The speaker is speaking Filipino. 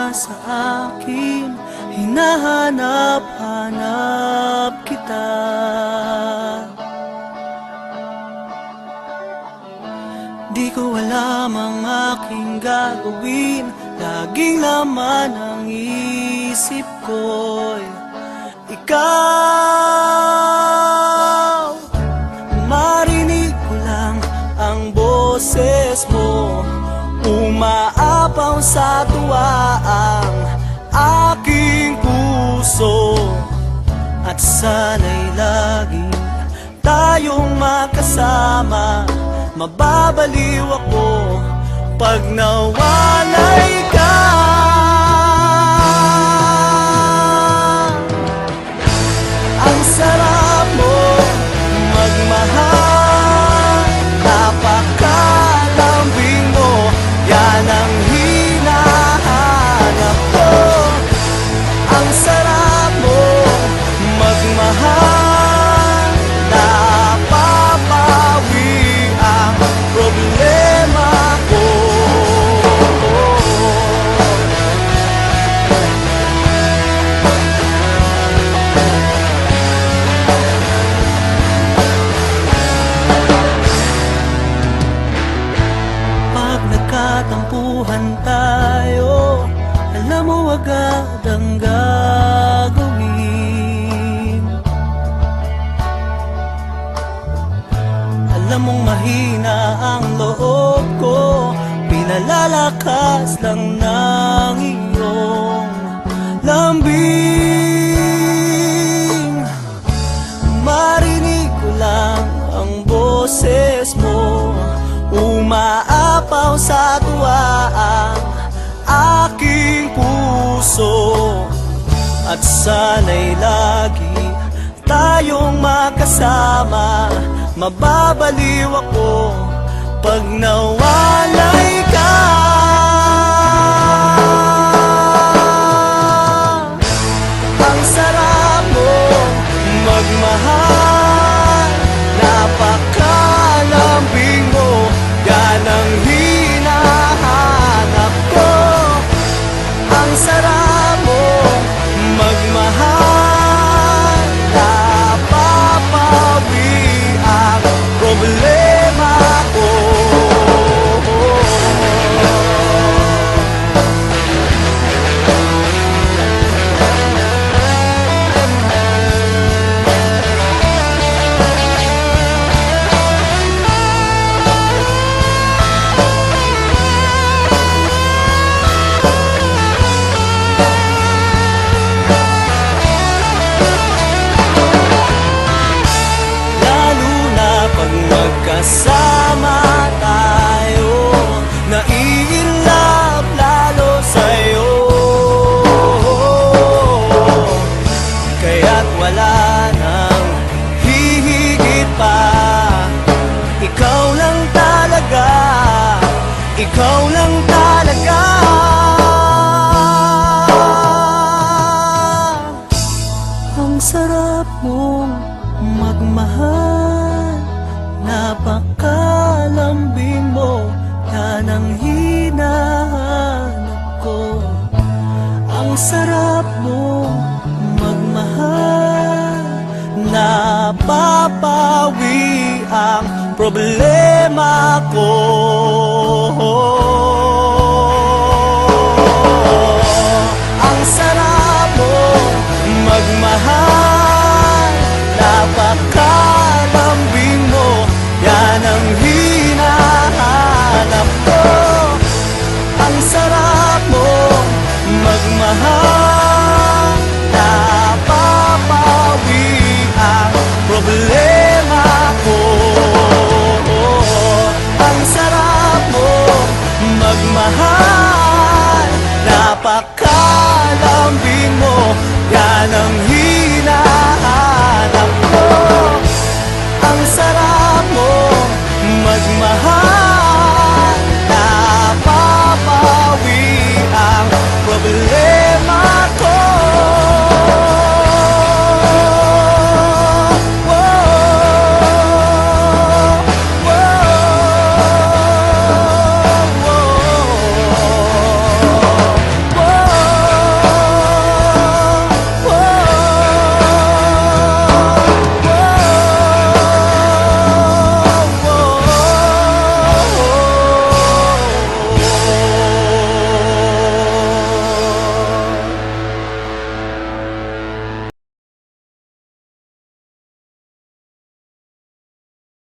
Sa akin, hinahanap-hanap kita. Di ko alam ang aking gagawin, laging laman ang isip ko'y ikaw. Marinig ko lang ang boses mo, umaapaw sa tuwa ang aking puso. At sana'y laging tayong makasama, mababaliw ako pag nawalay ka. Ang sarap mo magmahal, napakalambing mo, yan ang hinahanap ko. Ang sarap mo magmahal, napapawi ang problema ko. Pag nagkatampuhan tayo, alam mo agad ang gagawin. Alam mong mahina ang loob ko, pinalalakas lang ng iyong lambing. Marinig ko lang ang boses mo, umaapaw sa tuwa ang aking puso. At sana'y lagi tayong makasama, mababaliw ako pag nawalay ka. Ang sarap mo magmahal, napakalambing mo, yan ang hinahanap ko. Ang sarap mo magmahal, napapawi ang problema ko. Magkasama tayo, nai-inlove lalo sa'yo. Kaya't wala nang hihigit pa, ikaw lang talaga, ikaw lang talaga. Ang sarap mong magmahal, napakalambing mo, yan ang hinahanap ko. Ang sarap mo magmahal, napapawi ang problema ko. Ang sarap mo magmahal,